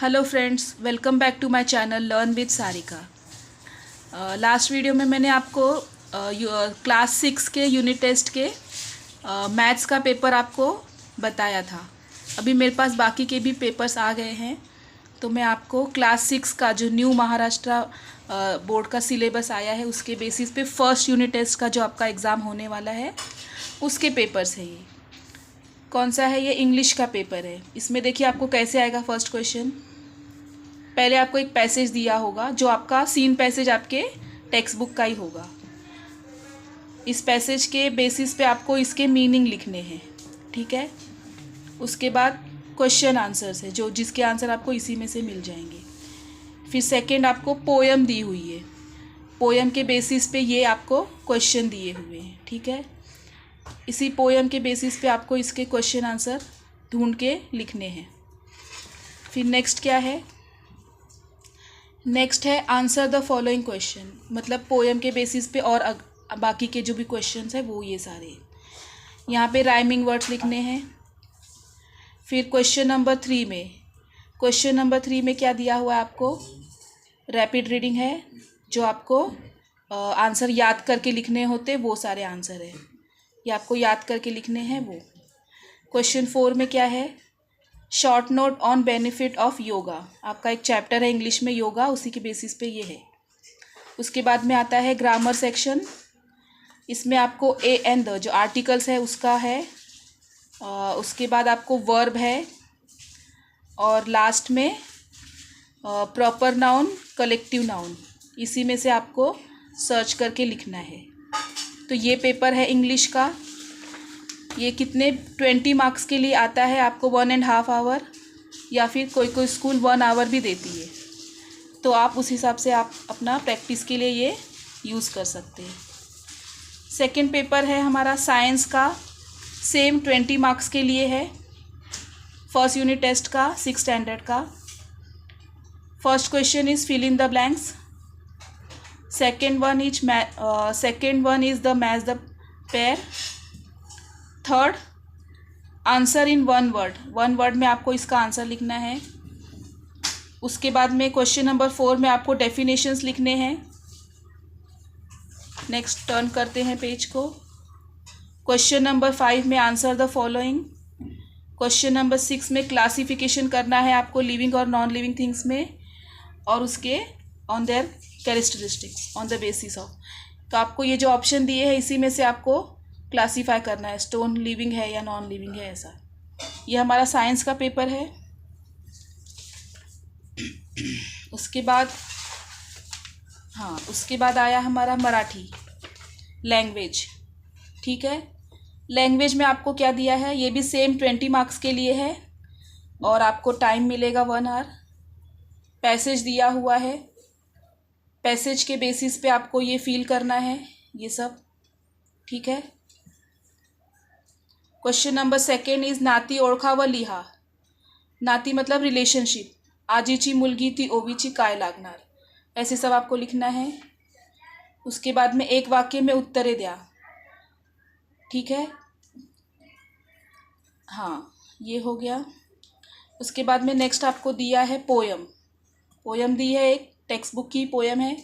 Hello friends, welcome back to my channel learn with Sarika. Last video में मैंने आपको class 6 के यूनिट टेस्ट के मैथ्स का पेपर आपको बताया था। अभी मेरे पास बाकी के भी पेपर्स आ गए हैं, तो मैं आपको क्लास 6 का जो न्यू महाराष्ट्र बोर्ड का सिलेबस आया है उसके बेसिस पे फर्स्ट यूनिट टेस्ट का जो आपका एग्ज़ाम होने वाला है उसके पेपर्स है। ये कौन सा है? ये इंग्लिश का पेपर है। इसमें देखिए आपको कैसे आएगा। फर्स्ट क्वेश्चन, पहले आपको एक पैसेज दिया होगा जो आपका सीन पैसेज आपके टेक्स्ट बुक का ही होगा। इस पैसेज के बेसिस पे आपको इसके मीनिंग लिखने हैं, ठीक है। उसके बाद क्वेश्चन आंसर्स है जो जिसके आंसर आपको इसी में से मिल जाएंगे। फिर सेकंड आपको पोयम दी हुई है, पोयम के बेसिस पे ये आपको क्वेश्चन दिए हुए हैं, ठीक है। इसी पोयम के बेसिस पे आपको इसके क्वेश्चन आंसर ढूंढ के लिखने हैं। फिर नेक्स्ट क्या है? नेक्स्ट है आंसर द फॉलोइंग क्वेश्चन, मतलब पोयम के बेसिस पे और बाकी के जो भी क्वेश्चंस है वो ये सारे। यहाँ पे राइमिंग वर्ड्स लिखने हैं। फिर क्वेश्चन नंबर 3 में, क्वेश्चन नंबर 3 में क्या दिया हुआ है आपको? रैपिड रीडिंग है, जो आपको आंसर याद करके लिखने होते वो सारे आंसर है, ये आपको याद करके लिखने हैं वो। क्वेश्चन 4 में क्या है? Short note on benefit of yoga, आपका एक चैप्टर है इंग्लिश में योगा, उसी के बेसिस पे ये है। उसके बाद में आता है ग्रामर सेक्शन। इसमें आपको ए एंड द जो आर्टिकल्स है उसका है। उसके बाद आपको वर्ब है, और लास्ट में प्रॉपर नाउन, कलेक्टिव नाउन, इसी में से आपको सर्च करके लिखना है। तो ये पेपर है इंग्लिश का। ये कितने 20 मार्क्स के लिए आता है आपको, 1.5 आवर, या फिर कोई कोई स्कूल 1 आवर भी देती है। तो आप उस हिसाब से आप अपना प्रैक्टिस के लिए ये यूज़ कर सकते हैं। सेकंड पेपर है हमारा साइंस का, सेम 20 मार्क्स के लिए है। फर्स्ट यूनिट टेस्ट का 6 स्टैंडर्ड का। First question is fill in the blanks. Second one is the match the pair. Third, answer in 1 word, 1 word में आपको इसका आंसर लिखना है। उसके बाद में क्वेश्चन नंबर 4 में आपको डेफिनेशंस लिखने हैं। नेक्स्ट टर्न करते हैं पेज को। क्वेश्चन नंबर 5 में answer the following. Question number 6 में क्लासिफिकेशन करना है आपको लिविंग और नॉन लिविंग थिंग्स में, और उसके on their characteristics on the basis of. तो आपको ये जो ऑप्शन दिए हैं इसी में से आपको क्लासीफाई करना है, स्टोन लिविंग है या नॉन लिविंग है, ऐसा। ये हमारा साइंस का पेपर है। उसके बाद आया हमारा मराठी लैंग्वेज, ठीक है। लैंग्वेज में आपको क्या दिया है? ये भी सेम 20 मार्क्स के लिए है, और आपको टाइम मिलेगा 1 आवर। पैसेज दिया हुआ है, पैसेज के बेसिस पे आपको ये फील करना है ये सब, ठीक है। क्वेश्चन नंबर 2 इज नाती ओळखा व लिहा। नाती मतलब रिलेशनशिप। आजीची मुलगी ती ओवीची काय लागणार, ऐसे सब आपको लिखना है। उसके बाद में एक वाक्य में उत्तरे द्या, ठीक है। हाँ, ये हो गया। उसके बाद में नेक्स्ट आपको दिया है पोयम। पोयम दी है, एक टेक्स्ट बुक की पोयम है,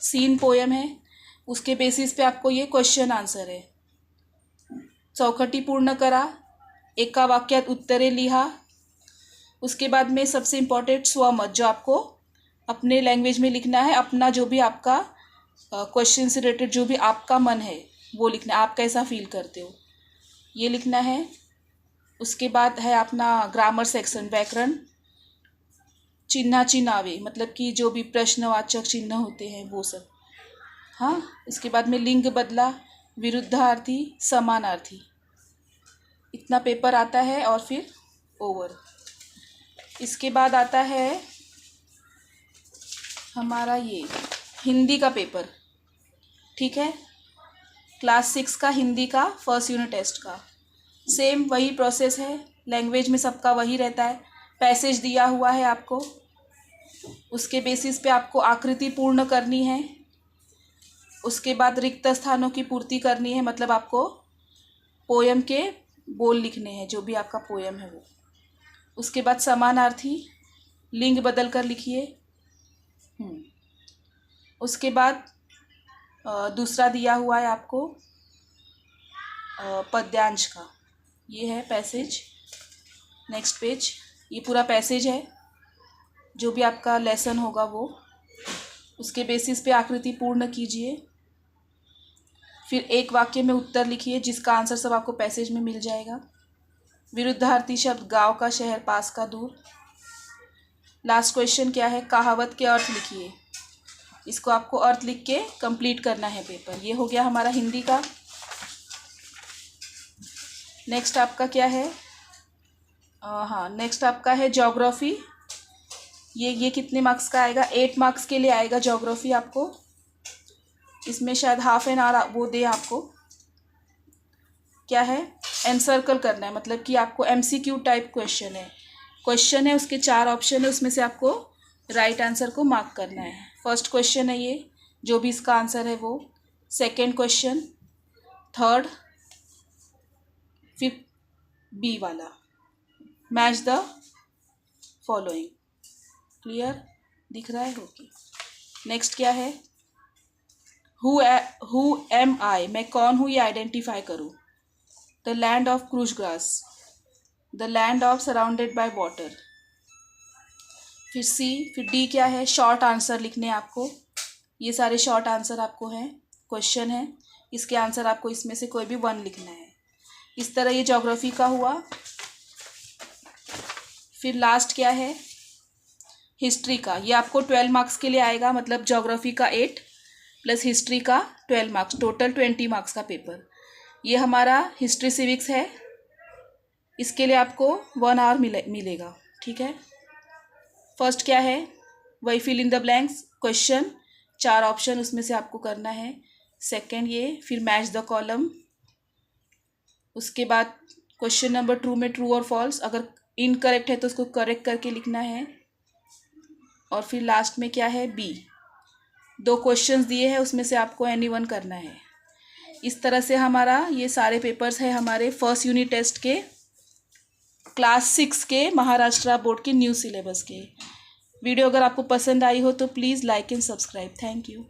सीन पोयम है। उसके बेसिस पे आपको ये क्वेश्चन आंसर है। चौकटी पूर्ण करा, एका वाक्यात उत्तरे लिहा। उसके बाद में सबसे इम्पॉर्टेंट स्वमत, जो आपको अपने लैंग्वेज में लिखना है, अपना जो भी आपका क्वेश्चन से रिलेटेड जो भी आपका मन है वो लिखना है, आप कैसा फील करते हो ये लिखना है। उसके बाद है अपना ग्रामर सेक्शन, व्याकरण, चिन्हाची नावे, मतलब कि जो भी प्रश्नवाचक चिन्ह होते हैं वो सब। हाँ, इसके बाद में लिंग बदला, विरुद्धार्थी, समानार्थी, इतना पेपर आता है, और फिर ओवर। इसके बाद आता है हमारा ये हिंदी का पेपर, ठीक है। क्लास 6 का हिंदी का फर्स्ट यूनिट टेस्ट का सेम वही प्रोसेस है, लैंग्वेज में सबका वही रहता है। पैसेज दिया हुआ है आपको, उसके बेसिस पे आपको आकृति पूर्ण करनी है। उसके बाद रिक्त स्थानों की पूर्ति करनी है, मतलब आपको पोयम के बोल लिखने हैं, जो भी आपका पोयम है वो। उसके बाद समानार्थी, लिंग बदल कर लिखिए। उसके बाद दूसरा दिया हुआ है आपको पद्यांश का, ये है पैसेज। नेक्स्ट पेज, ये पूरा पैसेज है, जो भी आपका लेसन होगा वो उसके बेसिस पे आकृति पूर्ण कीजिए। फिर एक वाक्य में उत्तर लिखिए जिसका आंसर सब आपको पैसेज में मिल जाएगा। विरुद्धार्थी शब्द गांव का, शहर, पास का, दूर। लास्ट क्वेश्चन क्या है, कहावत के अर्थ लिखिए। इसको आपको अर्थ लिख के कंप्लीट करना है पेपर। ये हो गया हमारा हिंदी का। नेक्स्ट आपका क्या है, हाँ नेक्स्ट आपका है ज्योग्राफी। ये कितने मार्क्स का आएगा, 8 मार्क्स के लिए आएगा ज्योग्राफी आपको। इसमें शायद हाफ एन आवर वो दे आपको। क्या है, एनसर्कल करना है, मतलब कि आपको MCQ टाइप क्वेश्चन है, उसके 4 ऑप्शन है, उसमें से आपको राइट आंसर को मार्क करना है। फर्स्ट क्वेश्चन है ये, जो भी इसका आंसर है वो। सेकेंड क्वेश्चन, थर्ड, फिर बी वाला, मैच द फॉलोइंग। क्लियर दिख रहा है? ओके। नेक्स्ट क्या है, हु एम आई, मैं कौन हूँ ये आइडेंटिफाई करूँ। The land of cruise grass, the land of surrounded by water. फिर फिर डी क्या है, शॉर्ट आंसर लिखने आपको। ये सारे शॉर्ट आंसर आपको हैं, क्वेश्चन है, इसके आंसर आपको इसमें से कोई भी 1 लिखना है। इस तरह ये ज्योग्राफी का हुआ। फिर लास्ट क्या है, हिस्ट्री का। ये आपको 12 मार्क्स के लिए आएगा, मतलब ज्योग्राफी का 8 प्लस हिस्ट्री का 12 मार्क्स, टोटल 20 मार्क्स का पेपर। ये हमारा हिस्ट्री सिविक्स है, इसके लिए आपको 1 आवर मिलेगा। ठीक है। फर्स्ट क्या है, वही fill in the blanks question, 4 option उसमें से आपको करना है। सेकंड ये, फिर मैच द कॉलम। उसके बाद क्वेश्चन नंबर 2 में ट्रू और फॉल्स, अगर इनकरेक्ट है तो उसको करेक्ट करके लिखना है। और फिर लास्ट में क्या है, बी। 2 क्वेश्चंस दिए हैं, उसमें से आपको एनी वन करना है। इस तरह से हमारा ये सारे पेपर्स हैं हमारे फर्स्ट यूनिट टेस्ट के, क्लास 6 के महाराष्ट्र बोर्ड के न्यू सिलेबस के। वीडियो अगर आपको पसंद आई हो तो please like and subscribe. Thank you.